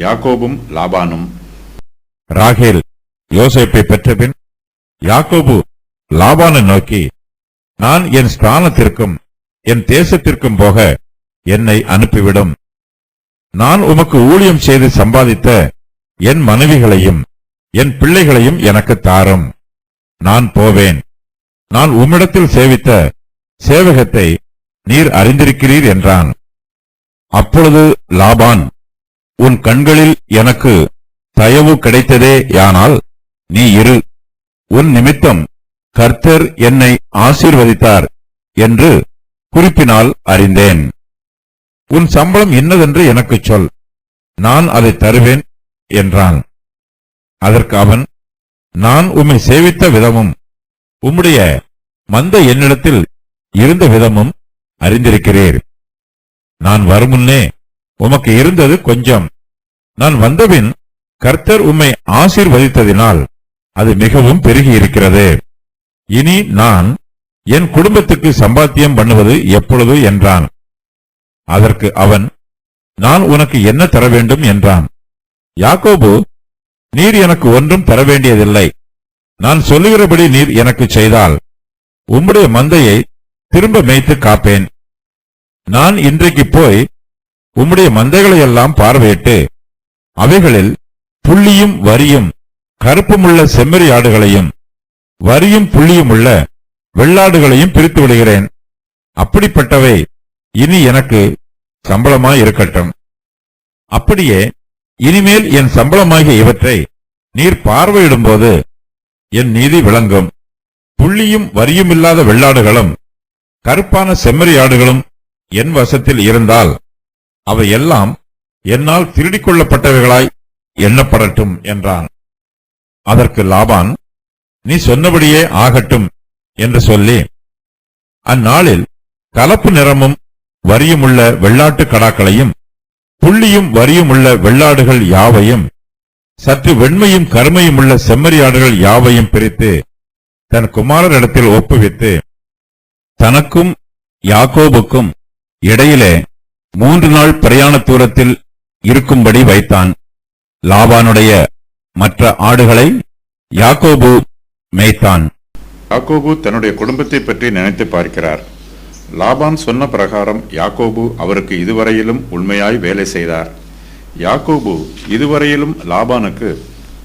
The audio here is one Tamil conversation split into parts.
யாக்கோபும் லாபானும். ராகேல் யோசேப்பை பெற்றபின் யாக்கோபு லாபானை நோக்கி, நான் என் ஸ்தானத்திற்கும் என் தேசத்திற்கும் போக என்னை அனுப்பிவிடும். நான் உமக்கு ஊழியம் செய்து சம்பாதித்த என் மனைவிகளையும் என் பிள்ளைகளையும் எனக்கு தாரும். நான் போவேன். நான் உம்மிடத்தில் சேவித்த சேவகத்தை நீர் அறிந்திருக்கிறீர் என்றான். அப்பொழுது லாபான், உன் கண்களில் எனக்கு தயவு கிடைத்ததேயானால் நீ இரு. உன் நிமித்தம் கர்த்தர் என்னை ஆசீர்வதித்தார் என்று குறிப்பினால் அறிந்தேன். உன் சம்பளம் இன்னதென்று எனக்குச் சொல், நான் அதை தருவேன் என்றான். அதற்கு அவன், நான் உம்மை சேவித்த விதமும் உம்முடைய மந்தை என்னிடத்தில் இருந்த விதமும் அறிந்திருக்கிறீர். நான் வருமுன்னே உமக்கு இருந்தது கொஞ்சம். நான் வந்தபின் கர்த்தர் உம்மை ஆசீர்வதித்ததினால் அது மிகவும் பெருகியிருக்கிறது. இனி நான் என் குடும்பத்துக்கு சம்பாத்தியம் பண்ணுவது எப்பொழுது என்றான். அதற்கு அவன், நான் உனக்கு என்ன தர வேண்டும் என்றான். யாக்கோபு, நீர் எனக்கு ஒன்றும் தர வேண்டியதில்லை. நான் சொல்லுகிறபடி நீர் எனக்கு செய்தால் உம்முடைய மந்தையை திரும்ப மேய்த்து காப்பேன். நான் இன்றைக்கு போய் உம்முடைய மந்தைகளையெல்லாம் பார்வையிட்டு அவைகளில் புள்ளியும் வரியும் கருப்புமுள்ள செம்மறி ஆடுகளையும் வரியும் புள்ளியும் உள்ள வெள்ளாடுகளையும் பிரித்து விடுகிறேன். அப்படிப்பட்டவை இனி எனக்கு சம்பளமாயிருக்கட்டும். அப்படியே இனிமேல் என் சம்பளமாகிய இவற்றை நீர் பார்வையிடும்போது என் நீதி விளங்கும். புள்ளியும் வரியுமில்லாத வெள்ளாடுகளும் கருப்பான செம்மறி ஆடுகளும் என் வசத்தில் இருந்தால் அவை எல்லாம் என்னால் திருடிக் கொள்ளப்பட்டவைகளாய் எண்ணப்படட்டும் என்றான். அதற்கு லாபான், நீ சொன்னபடியே ஆகட்டும் என்று சொல்லி அந்நாளில் கலப்பு நிறமும் வரியுமுள்ள வெள்ளாட்டு கடாக்களையும் புள்ளியும் வரியுமுள்ள வெள்ளாடுகள் யாவையும் சற்று வெண்மையும் கருமையும் உள்ள செம்மறியாடுகள் யாவையும் பிரித்து தன் குமாரரிடத்தில் ஒப்புவித்து தனக்கும் யாக்கோபுக்கும் இடையிலே 3 நாள் பிரயாண தூரத்தில் இருக்கும்படி வைத்தான். லாபானுடைய மற்ற ஆடுகளை யாக்கோபு மேய்த்தான். யாக்கோபு தன்னுடைய குடும்பத்தை பற்றி நினைத்து பார்க்கிறார். லாபான் சொன்ன பிரகாரம் யாக்கோபு அவருக்கு இதுவரையிலும் உண்மையாய் வேலை செய்தார். யாக்கோபு இதுவரையிலும் லாபானுக்கு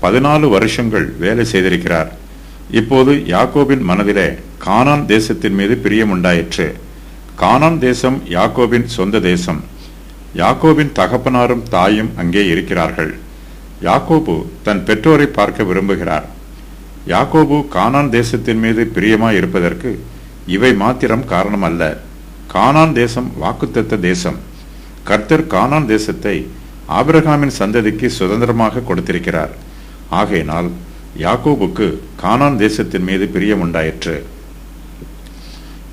14 வருஷங்கள் வேலை செய்திருக்கிறார். இப்போது யாக்கோபின் மனதிலே கானான் தேசத்தின் மீது பிரியமுண்டாயிற்று. கானான் தேசம் யாக்கோபின் சொந்த தேசம். யாக்கோபின் தகப்பனாரும் தாயும் அங்கே இருக்கிறார்கள். யாக்கோபு தன் பெற்றோரை பார்க்க விரும்புகிறார். யாக்கோபு கானான் தேசத்தின் மீது பிரியமாய் இருப்பதற்கு இவை மாத்திரம் காரணம் அல்ல. கானான் தேசம் வாக்குத்தத்த தேசம். கர்த்தர் கானான் தேசத்தை ஆபிரகாமின் சந்ததிக்கு சுதந்திரமாக கொடுத்திருக்கிறார். ஆகையினால் யாக்கோபுக்கு கானான் தேசத்தின் மீது பிரியம் உண்டாயிற்று.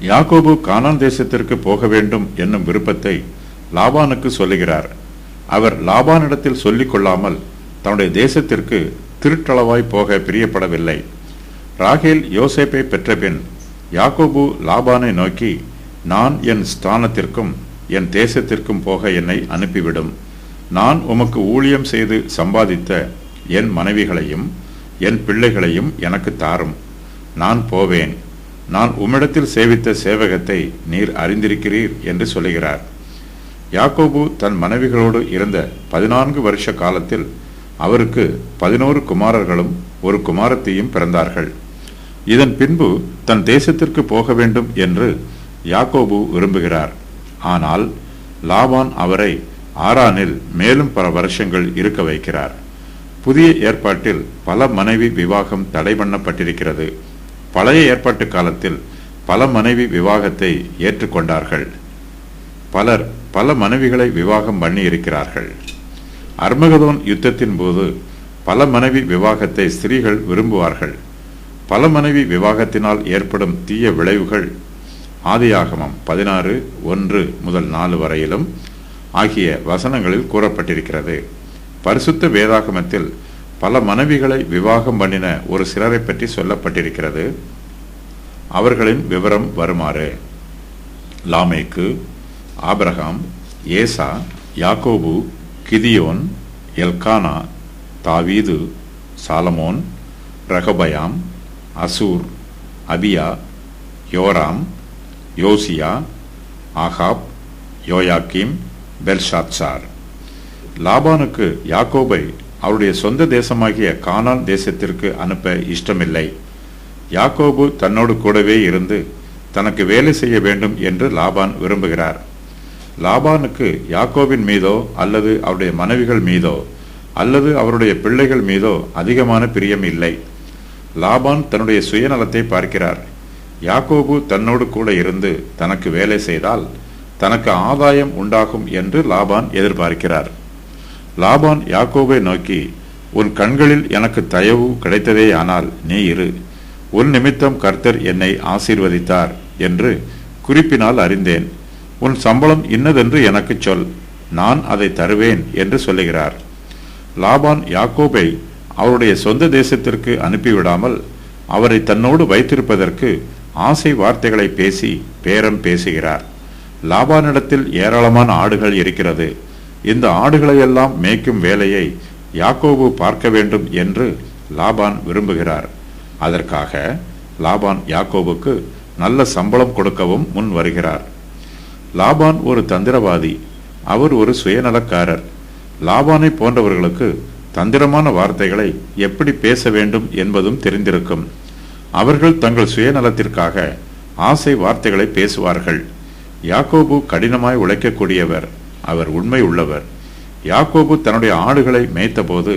யாக்கோபு கானான் தேசத்திற்கு போக வேண்டும் என்னும் விருப்பத்தை லாபானுக்கு சொல்லுகிறார். அவர் லாபானிடத்தில் சொல்லிக் கொள்ளாமல் தன்னுடைய தேசத்திற்கு திருட்டளவாய் போக பிரியப்படவில்லை. ராகேல் யோசேப்பை பெற்றபின் யாக்கோபு லாபானை நோக்கி, நான் என் ஸ்தானத்திற்கும் என் தேசத்திற்கும் போக என்னை அனுப்பிவிடும். நான் உமக்கு ஊழியம் செய்து சம்பாதித்த என் மனைவிகளையும் என் பிள்ளைகளையும் எனக்கு தாரும். நான் போவேன். நான் உம்மிடத்தில் சேவித்த சேவகத்தை நீர் அறிந்திருக்கிறீர் என்று சொல்லுகிறார். யாக்கோபு தன் மனைவிகளோடு இருந்த 14 வருஷ காலத்தில் அவருக்கு 11 குமாரர்களும் ஒரு குமாரத்தையும் பிறந்தார்கள். இதன் பின்பு தன் தேசத்திற்கு போக வேண்டும் என்று யாக்கோபு விரும்புகிறார். ஆனால் லாபான் அவரை ஆரானில் மேலும் பல வருஷங்கள் இருக்க வைக்கிறார். புதிய ஏற்பாட்டில் பல மனைவி விவாகம் தடை பண்ணப்பட்டிருக்கிறது. பழைய ஏற்பாட்டு காலத்தில் பல மனைவி விவாகத்தை ஏற்றுக்கொண்டார்கள். பலர் பல மனைவிகளை விவாகம் பண்ணி இருக்கிறார்கள். அர்மகதோன் யுத்தத்தின் போது பல மனைவி விவாகத்தை ஸ்திரீகள் விரும்புவார்கள். பல மனைவி விவாகத்தினால் ஏற்படும் தீய விளைவுகள் ஆதியாகமம் 16:1-4 வரையிலும் ஆகிய வசனங்களில் கூறப்பட்டிருக்கிறது. பரிசுத்த வேதாகமத்தில் பல மனைவிகளை விவாகம் பண்ணின ஒரு சிலரை பற்றி சொல்லப்பட்டிருக்கிறது. அவர்களின் விவரம் வருமாறு: லாமேக்கு, ஆபிரகாம், ஏசா, யாக்கோபு, கிதியோன், எல்கானா, தாவீது, சாலமோன், ரெகொபயாம், அசூர், அபியா, யோராம், யோசியா, ஆகாப், யோயாக்கீம், பெல்ஷாத்சார். லாபானுக்கு யாக்கோபை அவருடைய சொந்த தேசமாகிய கானான் தேசத்திற்கு அனுப்ப இஷ்டமில்லை. யாக்கோபு தன்னோடு கூடவே இருந்து தனக்கு வேலை செய்ய வேண்டும் என்று லாபான் விரும்புகிறார். லாபானுக்கு யாக்கோபின் மீதோ அல்லது அவருடைய மனைவிகள் மீதோ அல்லது அவருடைய பிள்ளைகள் மீதோ அதிகமான பிரியம் இல்லை. லாபான் தன்னுடைய சுயநலத்தை பார்க்கிறார். யாக்கோபு தன்னோடு கூட இருந்து தனக்கு வேலை செய்தால் தனக்கு ஆதாயம் உண்டாகும் என்று லாபான் எதிர்பார்க்கிறார். லாபான் யாக்கோபை நோக்கி, உன் கண்களில் எனக்கு தயவு கிடைத்ததேயானால் நீ இரு, உன் நிமித்தம் கர்த்தர் என்னை ஆசீர்வதித்தார் என்று குறிப்பினால் அறிந்தேன். உன் சம்பளம் இன்னதென்று எனக்கு சொல், நான் அதை தருவேன் என்று சொல்லுகிறார். லாபான் யாக்கோபை அவருடைய சொந்த தேசத்திற்கு அனுப்பிவிடாமல் அவரை தன்னோடு வைத்திருப்பதற்கு ஆசை வார்த்தைகளை பேசி பேரம் பேசுகிறார். லாபானிடத்தில் ஏராளமான ஆடுகள் இருக்கிறது. இந்த ஆடுகளையெல்லாம் மேய்க்கும் வேலையை யாக்கோபு பார்க்க வேண்டும் என்று லாபான் விரும்புகிறார். அதற்காக லாபான் யாக்கோபுக்கு நல்ல சம்பளம் கொடுக்கவும் முன் வருகிறார். லாபான் ஒரு தந்திரவாதி, அவர் ஒரு சுயநலக்காரர். லாபானை போன்றவர்களுக்கு தந்திரமான வார்த்தைகளை எப்படி பேச வேண்டும் என்பதும் தெரிந்திருக்கும். அவர்கள் தங்கள் சுயநலத்திற்காக ஆசை வார்த்தைகளை பேசுவார்கள். யாக்கோபு கடினமாய் உழைக்கக்கூடியவர், அவர் உண்மை உள்ளவர். யாக்கோபு தன்னுடைய ஆடுகளை மேய்த்தபோது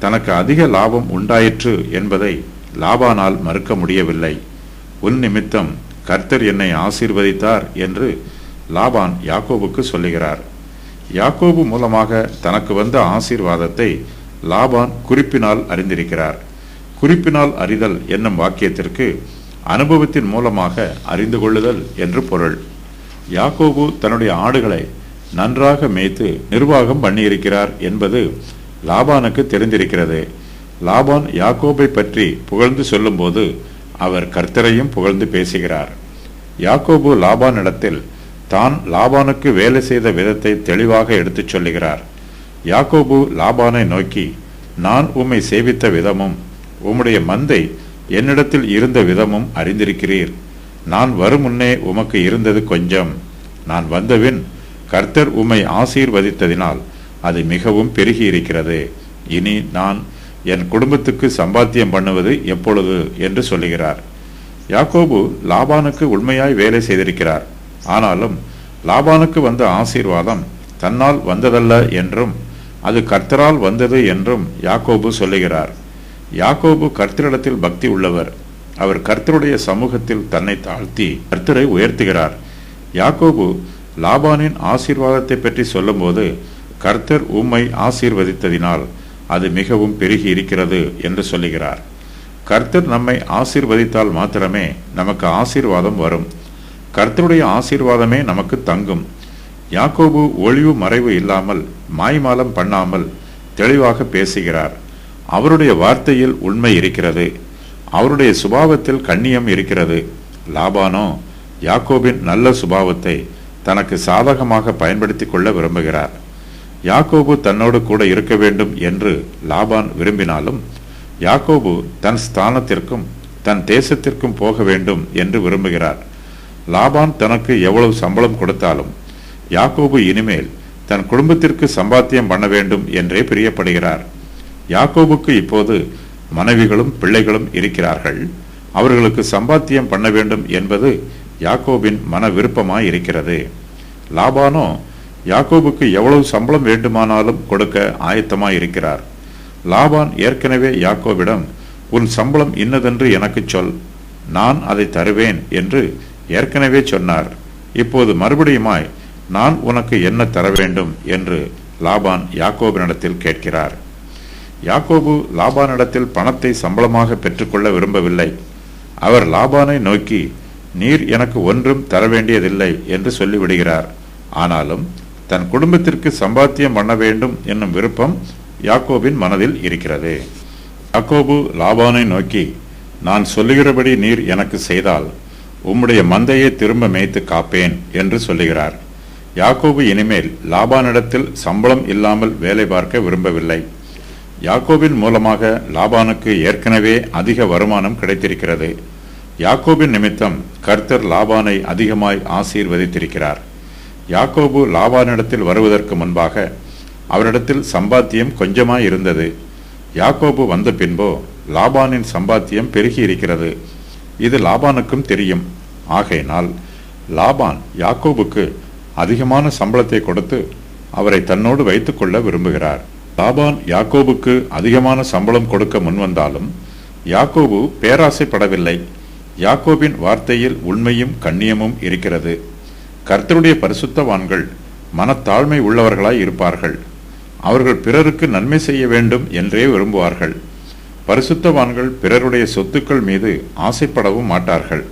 தனக்கு அதிக லாபம் உண்டாயிற்று என்பதை லாபானால் மறுக்க முடியவில்லை. உன் நிமித்தம் கர்த்தர் என்னை ஆசீர்வதித்தார் என்று லாபான் யாக்கோபுக்கு சொல்லுகிறார். யாக்கோபு மூலமாக தனக்கு வந்த ஆசீர்வாதத்தை லாபான் குறிப்பினால் அறிந்திருக்கிறார். குறிப்பினால் அறிதல் என்னும் வாக்கியத்திற்கு அனுபவத்தின் மூலமாக அறிந்து கொள்ளுதல் என்று பொருள். யாக்கோபு தன்னுடைய ஆடுகளை நன்றாக மேய்த்து நிர்வாகம் பண்ணியிருக்கிறார் என்பது லாபானுக்கு தெரிந்திருக்கிறது. லாபான் யாக்கோபை பற்றி புகழ்ந்து சொல்லும்போது அவர் கர்த்தரையும் புகழ்ந்து பேசுகிறார். யாக்கோபு லாபானிடத்தில் தான் லாபானுக்கு வேலை செய்த விதத்தை தெளிவாக எடுத்துச் சொல்லுகிறார். யாக்கோபு லாபானை நோக்கி, நான் உம்மை சேவித்த விதமும் உம்முடைய மந்தை என்னிடத்தில் இருந்த விதமும் அறிந்திருக்கிறீர். நான் வரும் முன்னே உமக்கு இருந்தது கொஞ்சம், நான் வந்தபின் கர்த்தர் உம்மை ஆசீர்வதித்ததினால் அது மிகவும் பெருகி இருக்கிறது. இனி நான் என் குடும்பத்துக்கு சம்பாத்தியம் பண்ணுவது எப்பொழுது என்று சொல்லுகிறார். யாக்கோபு லாபானுக்கு உண்மையாய் வேலை செய்திருக்கிறார். ஆனாலும் லாபானுக்கு வந்த ஆசீர்வாதம் தன்னால் வந்ததல்ல என்றும் அது கர்த்தரால் வந்தது என்றும் யாக்கோபு சொல்லுகிறார். யாக்கோபு கர்த்தரிடத்தில் பக்தி உள்ளவர். அவர் கர்த்தருடைய சமூகத்தில் தன்னை தாழ்த்தி கர்த்தரை உயர்த்துகிறார். யாக்கோபு லாபானின் ஆசீர்வாதத்தை பற்றி சொல்லும்போது கர்த்தர் உம்மை ஆசீர்வதித்ததினால் அது மிகவும் பெருகி இருக்கிறது என்று சொல்லுகிறார். கர்த்தர் நம்மை ஆசீர்வதித்தால் மாத்திரமே நமக்கு ஆசீர்வாதம் வரும். கர்த்தருடைய ஆசீர்வாதமே நமக்கு தங்கும். யாக்கோபு ஒளிவு மறைவு இல்லாமல் மாய்மாலம் பண்ணாமல் தெளிவாக பேசுகிறார். அவருடைய வார்த்தையில் உண்மை இருக்கிறது. அவருடைய சுபாவத்தில் கண்ணியம் இருக்கிறது. லாபானோ யாக்கோபின் நல்ல சுபாவத்தை தனக்கு சாதகமாக பயன்படுத்தி கொள்ள விரும்புகிறார். யாக்கோபு தன்னோடு கூட இருக்க வேண்டும் என்று லாபான் விரும்பினாலும் யாக்கோபு தன் ஸ்தானத்திற்கும் தன் தேசத்திற்கும் போக வேண்டும் என்று விரும்புகிறார். லாபான் தனக்கு எவ்வளவு சம்பளம் கொடுத்தாலும் யாக்கோபு இனிமேல் தன் குடும்பத்திற்கு சம்பாத்தியம் பண்ண வேண்டும் என்றே பிரியப்படுகிறார். யாக்கோபுக்கு இப்போது மனைவிகளும் பிள்ளைகளும் இருக்கிறார்கள். அவர்களுக்கு சம்பாத்தியம் பண்ண வேண்டும் என்பது யாக்கோபின் மன விருப்பமாய் இருக்கிறது. லாபானோ யாக்கோபுக்கு எவ்வளவு சம்பளம் வேண்டுமானாலும் கொடுக்க ஆயத்தமாய் இருக்கிறார். லாபான் ஏற்கனவே யாக்கோபிடம், உன் சம்பளம் இன்னதென்று எனக்கு சொல், நான் அதை தருவேன் என்று ஏற்கனவே சொன்னார். இப்போது மறுபடியுமாய் நான் உனக்கு என்ன தர வேண்டும் என்று லாபான் யாக்கோபினிடத்தில் கேட்கிறார். யாக்கோபு லாபானிடத்தில் பணத்தை சம்பளமாக பெற்றுக்கொள்ள விரும்பவில்லை. அவர் லாபானை நோக்கி, நீர் எனக்கு ஒன்றும் தர வேண்டியதில்லை என்று சொல்லிவிடுகிறார். ஆனாலும் தன் குடும்பத்திற்கு சம்பாத்தியம் பண்ண வேண்டும் என்னும் விருப்பம் யாக்கோபின் மனதில் இருக்கிறது. யாக்கோபு லாபானை நோக்கி, நான் சொல்லுகிறபடி நீர் எனக்கு செய்தால் உம்முடைய மந்தையை திரும்ப மேய்த்து காப்பேன் என்று சொல்லுகிறார். யாக்கோபு இனிமேல் லாபானிடத்தில் சம்பளம் இல்லாமல் வேலை பார்க்க விரும்பவில்லை. யாக்கோபின் மூலமாக லாபானுக்கு ஏற்கனவே அதிக வருமானம் கிடைத்திருக்கிறது. யாக்கோபின் நிமித்தம் கர்த்தர் லாபானை அதிகமாய் ஆசீர்வதித்திருக்கிறார். யாக்கோபு லாபானிடத்தில் வருவதற்கு முன்பாக அவரிடத்தில் சம்பாத்தியம் கொஞ்சமாய் இருந்தது. யாக்கோபு வந்த பின்போ லாபானின் சம்பாத்தியம் பெருகி இருக்கிறது. இது லாபானுக்கும் தெரியும். ஆகையினால் லாபான் யாக்கோபுக்கு அதிகமான சம்பளத்தை கொடுத்து அவரை தன்னோடு வைத்துக் கொள்ள விரும்புகிறார். லாபான் யாக்கோபுக்கு அதிகமான சம்பளம் கொடுக்க முன்வந்தாலும் யாக்கோபு பேராசைப்படவில்லை. யாக்கோபின் வார்த்தையில் உண்மையும் கண்ணியமும் இருக்கிறது. கர்த்தருடைய பரிசுத்தவான்கள் மனத்தாழ்மை உள்ளவர்களாய் இருப்பார்கள். அவர்கள் பிறருக்கு நன்மை செய்ய வேண்டும் என்றே விரும்புவார்கள். பரிசுத்தவான்கள் பிறருடைய சொத்துக்கள் மீது ஆசைப்படவும் மாட்டார்கள்.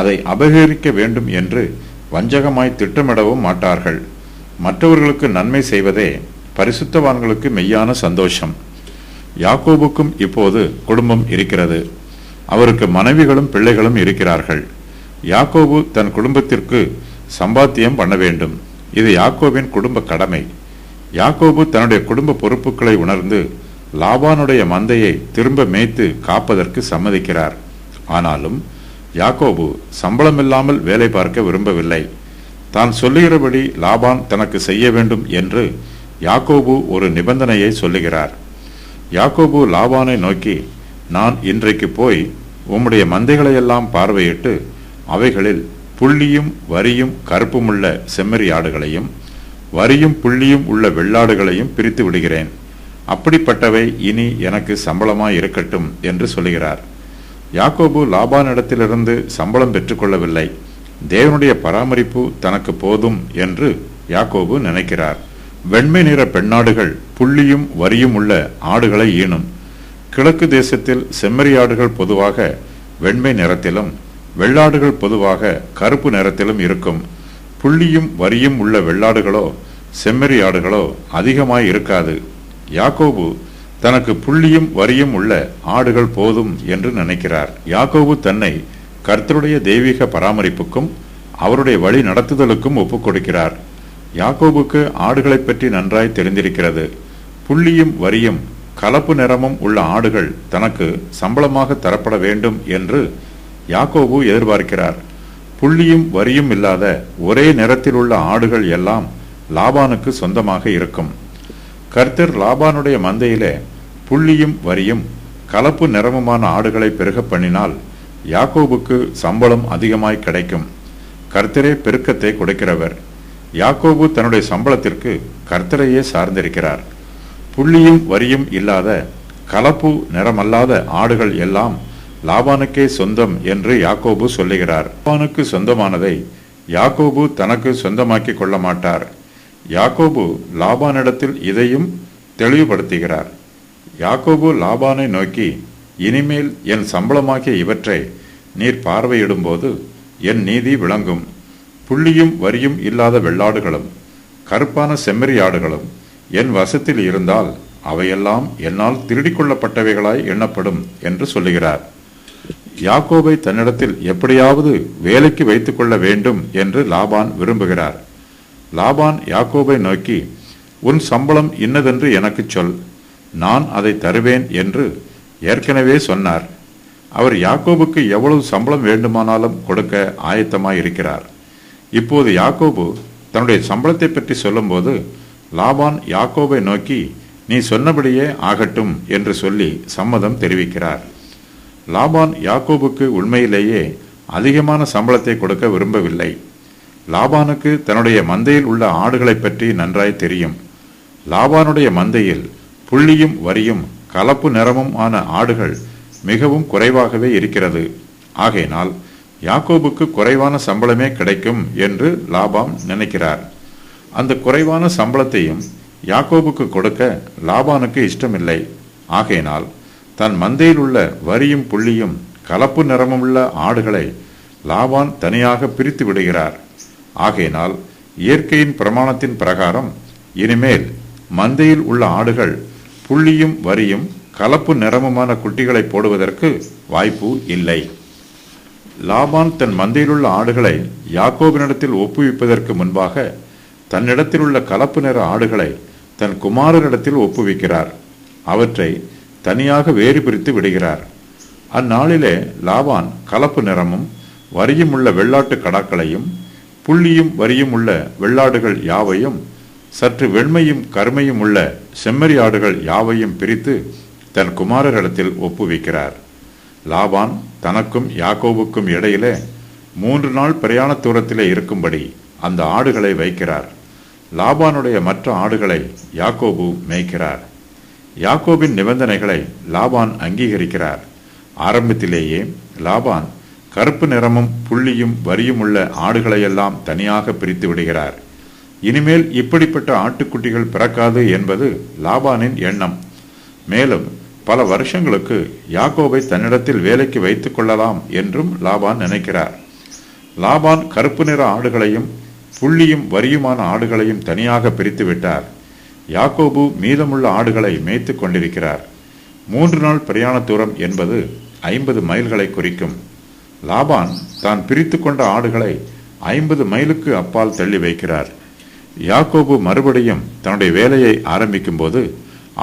அதை அபகரிக்க வேண்டும் என்று வஞ்சகமாய் திட்டமிடவும் மாட்டார்கள். மற்றவர்களுக்கு நன்மை செய்வதே பரிசுத்தவான்களுக்கு மெய்யான சந்தோஷம். யாக்கோபுக்கும் இப்போது குடும்பம் இருக்கிறது. அவருக்கு மனைவிகளும் பிள்ளைகளும் இருக்கிறார்கள். யாக்கோபு தன் குடும்பத்திற்கு சம்பாத்தியம் பண்ண வேண்டும். இது யாக்கோபின் குடும்ப கடமை. யாக்கோபு தன்னுடைய குடும்ப பொறுப்புகளை உணர்ந்து லாபானுடைய மந்தையை திரும்ப மேய்த்து காப்பதற்கு சம்மதிக்கிறார். ஆனாலும் யாக்கோபு சம்பளமில்லாமல் வேலை பார்க்க விரும்பவில்லை. தான் சொல்லுகிறபடி லாபான் தனக்கு செய்ய வேண்டும் என்று யாக்கோபு ஒரு நிபந்தனையை சொல்லுகிறார். யாக்கோபு லாபானை நோக்கி, நான் இன்றைக்கு போய் உம்முடைய மந்தைகளையெல்லாம் பார்வையிட்டு அவைகளில் புள்ளியும் வரியும் கருப்புமுள்ள செம்மறி ஆடுகளையும் வரியும் புள்ளியும் உள்ள வெள்ளாடுகளையும் பிரித்து விடுகிறேன். அப்படிப்பட்டவை இனி எனக்கு சம்பளமாய் இருக்கட்டும் என்று சொல்லுகிறார். யாக்கோபு லாபானிடத்திலிருந்து சம்பளம் பெற்றுக்கொள்ளவில்லை. தேவனுடைய பராமரிப்பு தனக்கு போதும் என்று யாக்கோபு நினைக்கிறார். வெண்மை நிற பெண்ணாடுகள் புள்ளியும் வரியும் உள்ள ஆடுகளை ஈனும். கிழக்கு தேசத்தில் செம்மறியாடுகள் பொதுவாக வெண்மை நிறத்திலும் வெள்ளாடுகள் பொதுவாக கருப்பு நிறத்திலும் இருக்கும். புள்ளியும் வரியும் உள்ள வெள்ளாடுகளோ செம்மறியாடுகளோ அதிகமாய் இருக்காது. யாக்கோபு தனக்கு புள்ளியும் வரியும் உள்ள ஆடுகள் போதும் என்று நினைக்கிறார். யாக்கோபு தன்னை கர்த்தருடைய தெய்வீக பராமரிப்புக்கும் அவருடைய வழி நடத்துதலுக்கும் ஒப்புக் கொடுக்கிறார். யாக்கோபுக்கு ஆடுகளை பற்றி நன்றாய் தெரிந்திருக்கிறது. புள்ளியும் வரியும் கலப்பு நிறமும் உள்ள ஆடுகள் தனக்கு சம்பளமாக தரப்பட வேண்டும் என்று யாக்கோபு எதிர்பார்க்கிறார். புள்ளியும் வரியும் இல்லாத ஒரே நிறத்தில் உள்ள ஆடுகள் எல்லாம் லாபானுக்கு சொந்தமாக இருக்கும். கர்த்தர் லாபானுடைய மந்தையிலே புள்ளியும் வரியும் கலப்பு நிறமுமான ஆடுகளை பெருக பண்ணினால் யாக்கோபுக்கு சம்பளம் அதிகமாய் கிடைக்கும். கர்த்தரே பெருக்கத்தை கொடுக்கிறவர். யாக்கோபு தன்னுடைய சம்பளத்திற்கு கர்த்தரையே சார்ந்திருக்கிறார். புள்ளியும் வரியும் இல்லாத கலப்பு நிறமல்லாத ஆடுகள் எல்லாம் லாபானுக்கே சொந்தம் என்று யாக்கோபு சொல்லுகிறார். லாபானுக்கு சொந்தமானதை யாக்கோபு தனக்கு சொந்தமாக்கி கொள்ள மாட்டார். யாக்கோபு லாபானிடத்தில் இதையும் தெளிவுபடுத்துகிறார். யாக்கோபு லாபானை நோக்கி, இனிமேல் என் சம்பளமாகிய இவற்றை நீர் பார்வையிடும்போது என் நீதி விளங்கும். புள்ளியும் வரியும் இல்லாத வெள்ளாடுகளும் கருப்பான செம்மறி ஆடுகளும் என் வசத்தில் இருந்தால் அவையெல்லாம் என்னால் திருடிக் கொள்ளப்பட்டவைகளாய் எண்ணப்படும் என்று சொல்லுகிறார். யாக்கோபை தன்னிடத்தில் எப்படியாவது வேலைக்கு வைத்துக் கொள்ள வேண்டும் என்று லாபான் விரும்புகிறார். லாபான் யாக்கோபை நோக்கி, உன் சம்பளம் இன்னதென்று எனக்கு சொல், நான் அதை தருவேன் என்று ஏற்கனவே சொன்னார். அவர் யாக்கோபுக்கு எவ்வளவு சம்பளம் வேண்டுமானாலும் கொடுக்க ஆயத்தமாயிருக்கிறார். இப்போது யாக்கோபு தன்னுடைய சம்பளத்தை பற்றி சொல்லும்போது லாபான் யாக்கோபை நோக்கி, நீ சொன்னபடியே ஆகட்டும் என்று சொல்லி சம்மதம் தெரிவிக்கிறார். லாபான் யாக்கோபுக்கு உண்மையிலேயே அதிகமான சம்பளத்தை கொடுக்க விரும்பவில்லை. லாபானுக்கு தன்னுடைய மந்தையில் உள்ள ஆடுகளை பற்றி நன்றாய் தெரியும். லாபானுடைய மந்தையில் புள்ளியும் வரியும் கலப்பு நிறமும் ஆன ஆடுகள் மிகவும் குறைவாகவே இருக்கிறது. ஆகையினால் யாக்கோபுக்கு குறைவான சம்பளமே கிடைக்கும் என்று லாபான் நினைக்கிறார். அந்த குறைவான சம்பளத்தையும் யாக்கோபுக்கு கொடுக்க லாபானுக்கு இஷ்டமில்லை. ஆகையினால் தன் மந்தையில் உள்ள வரியும் புள்ளியும் கலப்பு நிறமுள்ள ஆடுகளை லாபான் தனியாக பிரித்து விடுகிறார். ஆகையினால் இயற்கையின் பிரமாணத்தின் பிரகாரம் இனிமேல் மந்தையில் உள்ள ஆடுகள் புள்ளியும் வரியும் கலப்பு நிறமுமான குட்டிகளை போடுவதற்கு வாய்ப்பு இல்லை. லாபான் தன் மந்தையிலுள்ள ஆடுகளை யாக்கோபினிடத்தில் ஒப்புவிப்பதற்கு முன்பாக தன்னிடத்தில் உள்ள கலப்பு நிற ஆடுகளை தன் குமாரரிடத்தில் ஒப்புவிக்கிறார். அவற்றை தனியாக வேறு பிரித்து விடுகிறார். அந்நாளிலே லாபான் கலப்பு நிறமும் வரியும் உள்ள வெள்ளாட்டு கடாக்களையும் புள்ளியும் வரியும் உள்ள வெள்ளாடுகள் யாவையும் சற்று வெண்மையும் கருமையும் உள்ள செம்மறி ஆடுகள் யாவையும் பிரித்து தன் குமாரரிடத்தில் ஒப்புவிக்கிறார். லாபான் தனக்கும் யாக்கோபுக்கும் இடையிலே 3 நாள் பிரயாண தூரத்திலே இருக்கும்படி அந்த ஆடுகளை வைக்கிறார். லாபானுடைய மற்ற ஆடுகளை யாக்கோபு மேய்க்கிறார். யாக்கோபின் நிபந்தனைகளை லாபான் அங்கீகரிக்கிறார். ஆரம்பத்திலேயே லாபான் கருப்பு நிறமும் புள்ளியும் வரியும் உள்ள ஆடுகளையெல்லாம் தனியாக பிரித்து விடுகிறார். இனிமேல் இப்படிப்பட்ட ஆட்டுக்குட்டிகள் பிறக்காது என்பது லாபானின் எண்ணம். மேலும் பல வருஷங்களுக்கு யாக்கோபை தன்னிடத்தில் வேலைக்கு வைத்துக் கொள்ளலாம் என்றும் லாபான் நினைக்கிறார். லாபான் கருப்பு நிற ஆடுகளையும் புள்ளியும் வரியுமான ஆடுகளையும் தனியாக பிரித்து விட்டார். யாக்கோபு மீதமுள்ள ஆடுகளை மேய்த்து கொண்டிருக்கிறார். 3 நாள் பிரயாண தூரம் என்பது 50 மைல்களை குறிக்கும். லாபான் தான் பிரித்து கொண்ட ஆடுகளை 50 மைலுக்கு அப்பால் தள்ளி வைக்கிறார். யாக்கோபு மறுபடியும் தன்னுடைய வேலையை ஆரம்பிக்கும் போது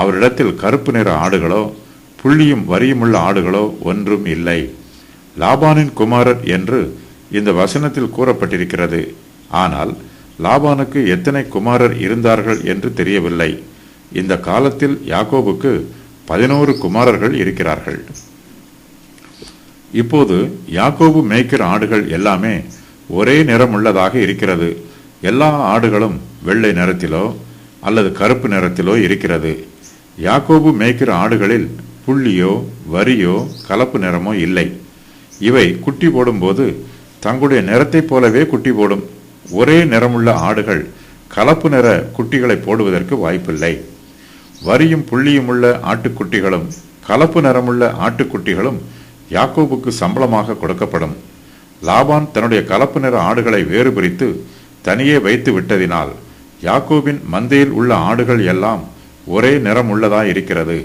அவரிடத்தில் கருப்பு நிற ஆடுகளோ புள்ளியும் வரியுமுள்ள ஆடுகளோ ஒன்றும் இல்லை. லாபானின் குமாரர் என்று இந்த வசனத்தில் கூறப்பட்டிருக்கிறது. ஆனால் லாபானுக்கு எத்தனை குமாரர் இருந்தார்கள் என்று தெரியவில்லை. இந்த காலத்தில் யாக்கோபுக்கு 11 குமாரர்கள் இருக்கிறார்கள். இப்போது யாக்கோபு மேய்க்கிற ஆடுகள் எல்லாமே ஒரே நிறமுள்ளதாக இருக்கிறது. எல்லா ஆடுகளும் வெள்ளை நிறத்திலோ அல்லது கருப்பு நிறத்திலோ இருக்கிறது. யாக்கோபு மேய்க்கிற ஆடுகளில் புள்ளியோ வரியோ கலப்பு நிறமோ இல்லை. இவை குட்டி போடும்போது தங்களுடைய நிறத்தைப் போலவே குட்டி போடும். ஒரே நிறமுள்ள ஆடுகள் கலப்பு நிற குட்டிகளை போடுவதற்கு வாய்ப்பில்லை. வரியும் புள்ளியும் உள்ள ஆட்டுக்குட்டிகளும் கலப்பு நிறமுள்ள ஆட்டுக்குட்டிகளும் யாக்கோபுக்கு சம்பளமாக கொடுக்கப்படும். லாபான் தன்னுடைய கலப்பு நிற ஆடுகளை வேறு பிரித்து தனியே வைத்து விட்டதினால் யாக்கோபின் மந்தையில் உள்ள ஆடுகள் எல்லாம் ஒரே நிறமுள்ளதாய் இருக்கிறது.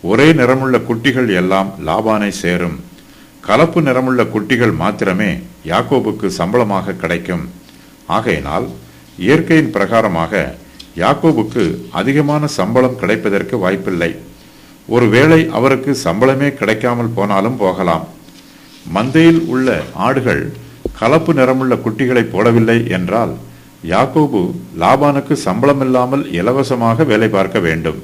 ஒரே நிறமுள்ள குட்டிகள் எல்லாம் லாபானை சேரும். கலப்பு நிறமுள்ள குட்டிகள் மாத்திரமே யாக்கோபுக்கு சம்பளமாக கிடைக்கும். ஆகையினால் இயற்கையின் பிரகாரமாக யாக்கோபுக்கு அதிகமான சம்பளம் கிடைப்பதற்கு வாய்ப்பில்லை. ஒருவேளை அவருக்கு சம்பளமே கிடைக்காமல் போனாலும் போகலாம். மந்தையில் உள்ள ஆடுகள் கலப்பு நிறமுள்ள குட்டிகளை போடவில்லை என்றால் யாக்கோபு லாபானுக்கு சம்பளமில்லாமல் இலவசமாக வேலை பார்க்க வேண்டும்.